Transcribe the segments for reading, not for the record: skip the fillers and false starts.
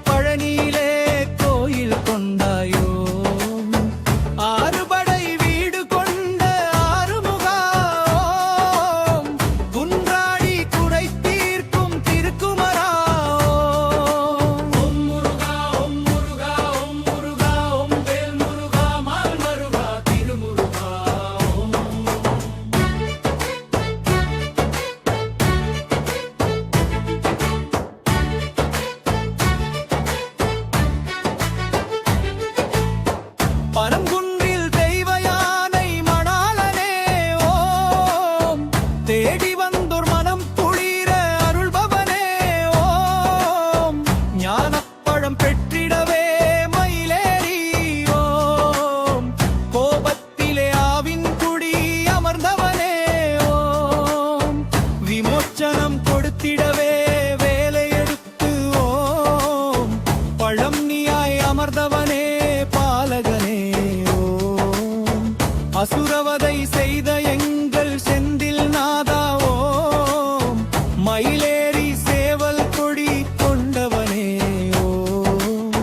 பழனியிலே கோயில் கொண்டாயோ ஆறுபடை வீடு கொண்ட ஆறுமுகா குன்றாடி குறை தீர்க்கும் திருக்குமரா ஓம் முருகா ஓம் முருகா ஓம் முருகா ஓம் வேல் முருகா மால் மருகா திருமுருகா பரங்குன்றில் தெய்வ யானை மணாளனே ஓம் தேடி வந்தோர் மனம் குளிர அருள்பவனே ஓம் ஞானப்பழம் பெற்றிடவே மயிலேறி ஓம் கோபத்திலே ஆவின் குடி அமர்ந்தவனே ஓம் விமோச்சனம் கொடுத்திடவே வேலை எடுத்து ஓம் பழம் நீயாய் அமர்ந்தவனே பாலகனே ஓம் அசுரவதை செய்த எங்கள் செந்தில் நாதா ஓம் மயிலேறி சேவல் கொடி கொண்டவனே ஓம்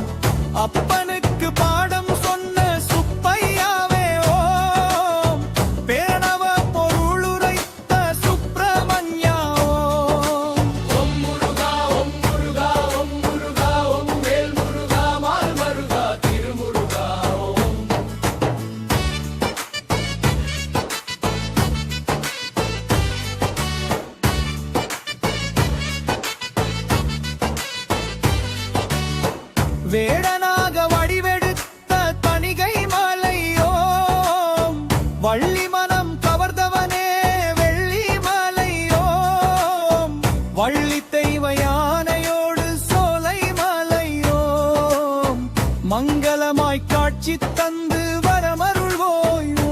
அப்பனுக்கு பாடம் சொன்ன சுப்பையாவே ஓம் பேரணவ பொருளுரைத்த சுப்பிரமணியா ஓம் ஓம் முருகா ஓம் முருகா ஓம் முருகா ஓம் வேல் முருகா மால் மருகா திருமுருகா ஓம் வேடனாக வடிவெடுத்த தணிகை மலையோம் வள்ளி மனம் கவர்ந்தவனே வெள்ளி மலையோம் வள்ளி தெய்வ யானையோடு சோலை மலையோம் மங்களமாய் காட்சி தந்து வரமருள்வோயோம்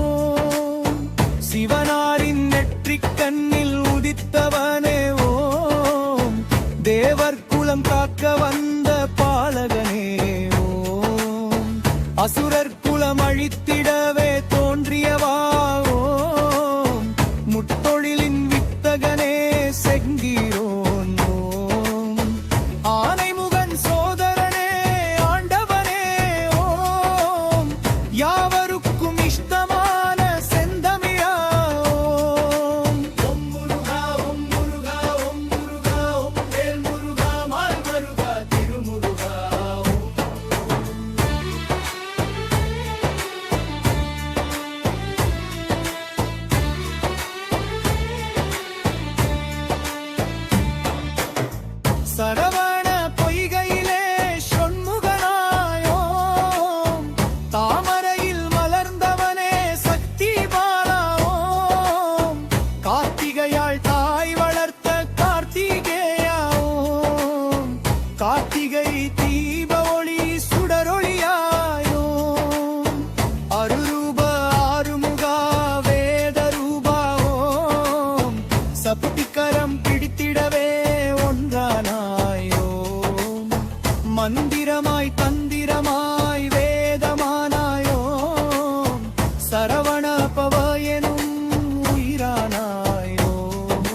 சிவனாரின் நெற்றிக் கண்ணில் உதித்தவனே ஓம் தேவர் குலம் காக்க வந்த பாலகனே ஓம் அசுரர் குலம் அழித்திடவே தோன்றியவா ஓம் முத்தொழிலின் வித்தகனே செங்கீரோன் ஓம் ஆனைமுகன் சோதரனே ஆண்டவனே ஓம் யாவருக்கும் இஷ்டமான செந்தமிழா ஓம் ஓம் முருகா ஓம் முருகா ஓம் முருகா ஓம் வேல் முருகா மால் மருகா திருமுருகா ஓம் சரவண பொய்கையிலே ஷொண்முகனாயோம் தாமரையில் மலர்ந்தவனே சக்தி பாலாவோம் கார்த்திகையாள் தாய் வளர்த்த கார்த்திகேயாவோம் கார்த்திகை தீப ஒளி சுடரொளியாயோம் அருரூப ஆறுமுகா வேத ரூபாவோம் சப்புட்டிக்கரம் பிடித்திடவே ஒன்றானாயோம் மந்திரமாய் தந்திரமாய் வேதமானாயோம் சரவண பவ எனும் உயிரானாயோம்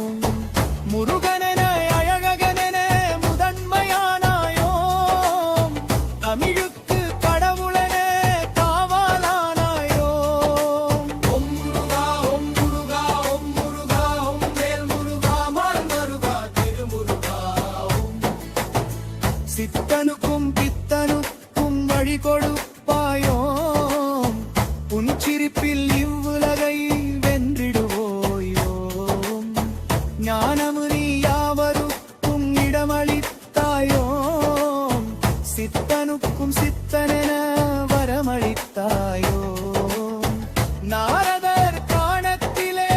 முருகனென அழககனென முதன்மையானாயோம் தமிழுக்கு கடவுளென காவலானாயோம் ஓம் முருகா ஓம் முருகா ஓம் முருகா ஓம் வேல் முருகா மால் மருகா திருமுருகா ஓம் சித்தனுக்கும் பித்தனுக்கும் வழி கொடுப்பாயோம் உன் சிரிப்பில் இவ்வுலகை வென்றிடுவோயோம் ஞானமுனி யாவருக்கும் இடமளித்தாயோம் சித்தனுக்கும் சித்தனென வரமளித்தாயோம் நாரதர் காணத்திலே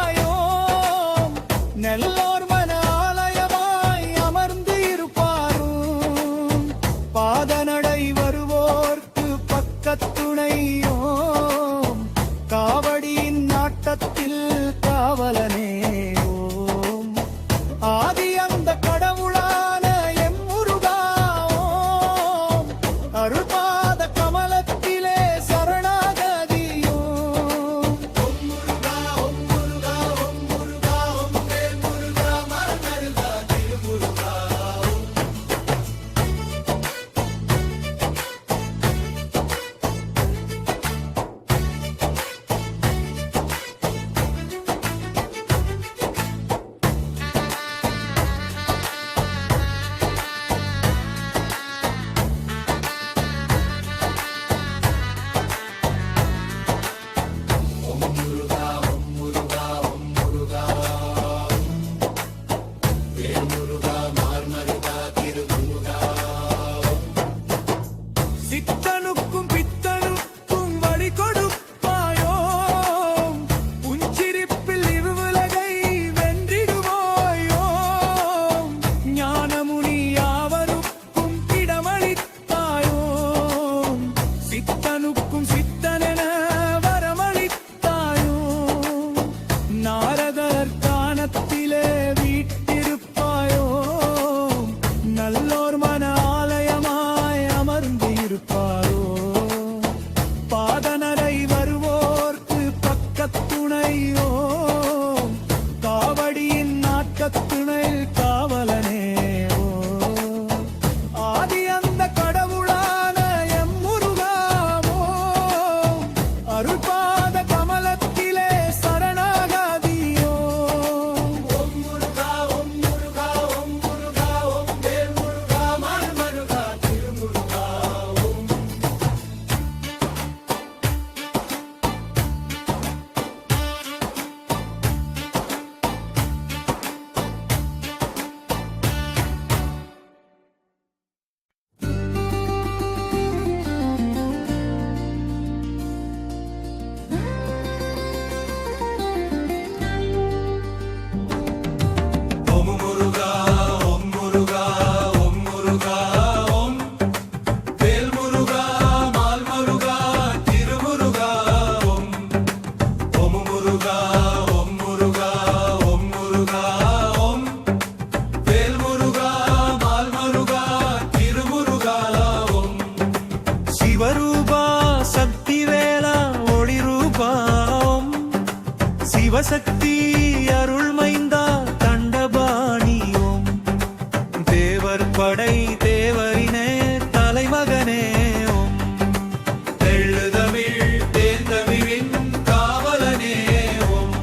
வீட்டிருப்பாயோம் நெல்லோர் மன ஆலயமாய் அமர்ந்து இருப்பாரும் பாதநடை வருவோர்க்கு பராசக்தி அருள் மைந்தா தண்டபாணி ஓம் தேவர் படை தேவரினே தலைமகனே ஓம் தெள்ளுதமிழ் தேந்தமிழின் காவலனே ஓம்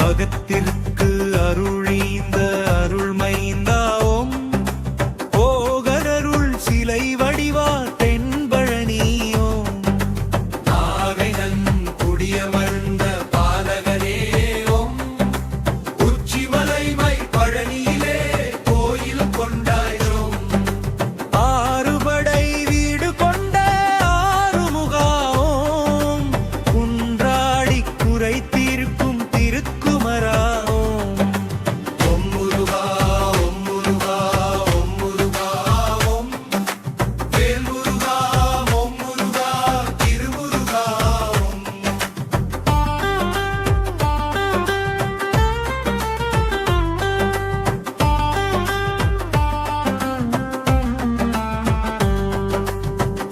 அகத்திற்கு அருளீந்த அருள் மைந்தா ஓம் போகரருள் சிலை வடிவா தென்பழனி ஓம் நாகைநன் குடியமர்ந்த பாலகனே ஓம் உச்சிமலைமை பழனியிலே கோயில் கொண்டாய் ஓம் ஆறுபடை வீடு கொண்ட ஆறுமுகா ஓம் குன்றாடி குறை தீர்க்கும் திருக்குமரா ஓம் ஓம் முருகா ஓம் முருகா ஓம் முருகா ஓம் வேல் முருகா ஓம் முருகா திருமுருகா ஓம்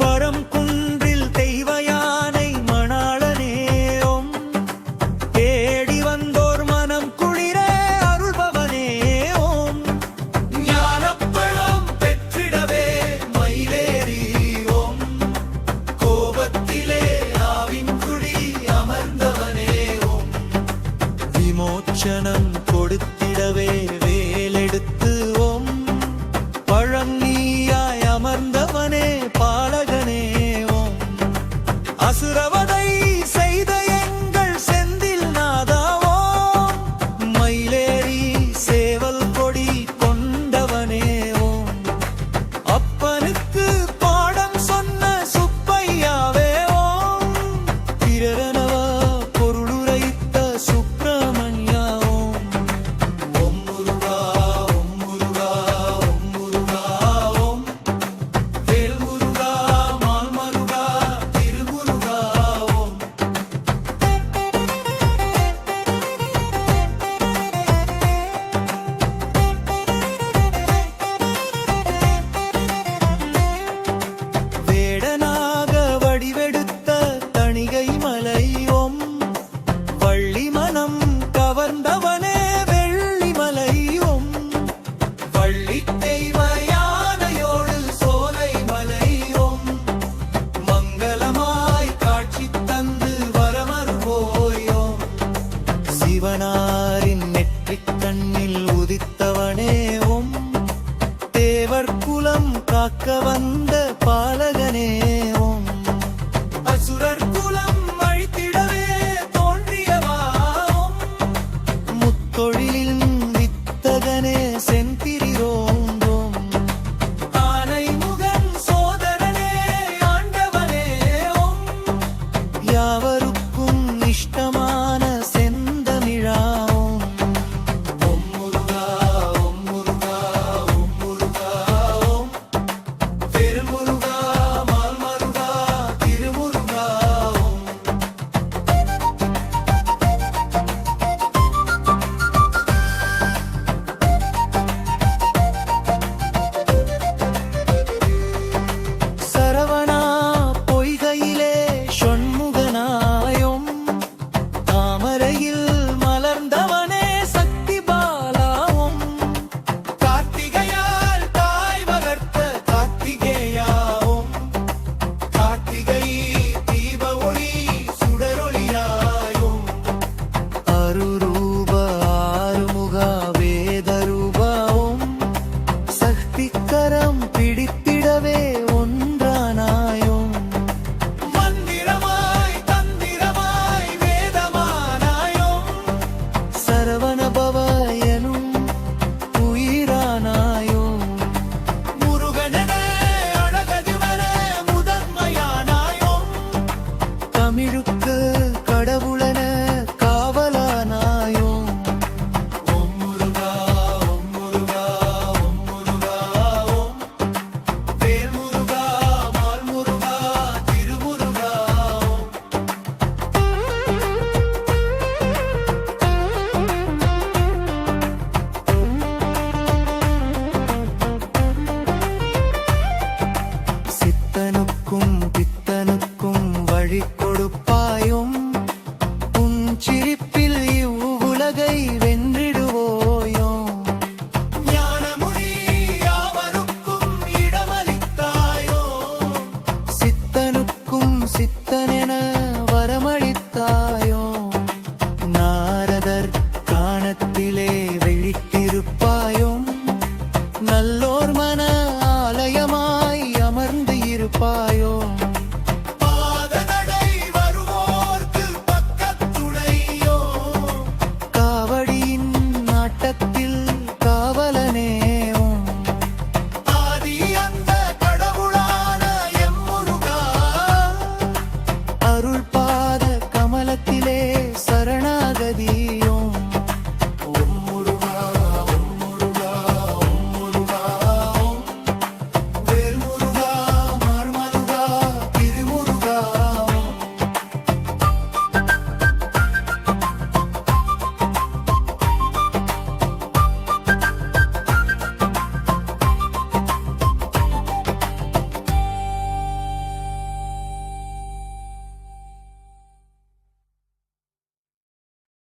பரம் குன்றில் தெய்வ யானை மணாளனே ஓம் தேடி வந்தோர் மனம் குளிர அருள்பவனே ஓம் ஞானப்பழம் பெற்றிடவே மயிலேறி ஓம் கோபத்திலே ஆவின் குடி அமர்ந்தவனே ஓம் விமோச்சனம் கொடுத்திடவே வேலெடுத்து ஓம் பழம் நீயாய் அமர்ந்தவனே பாலகனே ஓம் அசுரவதை செய்த எங்கள் செந்தில் நாதா ஓம் மயிலேறி சேவல் கொடி கொண்டவனே ஓம் அப்பனுக்கு பாடம் சொன்ன சுப்பையாவே ஓம் பிறரனவா பொருளுரைத்த சுப்பிரமணியா ஓம் ஓம் முருகா ஓம் முருகா ஓம் முருகா ஓம் வேல் முருகா மால் முருகா திருமுருகா ஓம் வேடனாக வடிவெடுத்த தணிகை மலை ஓம் வள்ளி மனம் கவர்ந்தவனே வெள்ளிமலை ஓம் வள்ளி தெய்வ யானையோடு சோலை மலை ஓம் மங்களமாய் காட்சி தந்து வரமருவோய் ஓம் சிவனாரின் நெற்றிக் கண்ணில் உதித்தவனே ஓம் தேவர் குலம் காக்க வந்த பாலகனே ஓம் அசுரர் குலம் அழித்திடவே தோன்றியவா ஓம் முத்தொழிலின் வித்தகனே செந்திரிரோம் ஆனை முகன் சோதரனே ஆண்டவனே ஓம் யாவருக்கும் இஷ்டமான செந்தமிழாம் ஓம் முருகா ஓம் முருகா ஓம் முருகா ஓம் வேல் முருகா மால் முருகா திருமுருகா ஓம் சரவணா பொய்கையிலே ஷண்முகனாயும் தாமரையில் மலர்ந்தவனே சக்தி பாலாவும் கார்த்திகையால் தாய் வளர்த்த கார்த்திகேயாவும் கார்த்திகை தீப ஒளி சுடரொளியாயும் அருரூப ஆறுமுகா வேதரூபாவும் சக்திக்கரம் பிடித்திடவே ஒன்றானாயும் மந்திரமாய் தந்திரமாய் வேதமானாயும் சரவணபவ எனும் உயிரானாயும் முருகனே அழகதிவனே முதன்மையானாயும் தமிழுக்கு கடவுளன காவலானாயும் ஓம் முருகா ஓம் முருகா ஓம் முருகா ஓம் வேல் முருகா காப்பாய்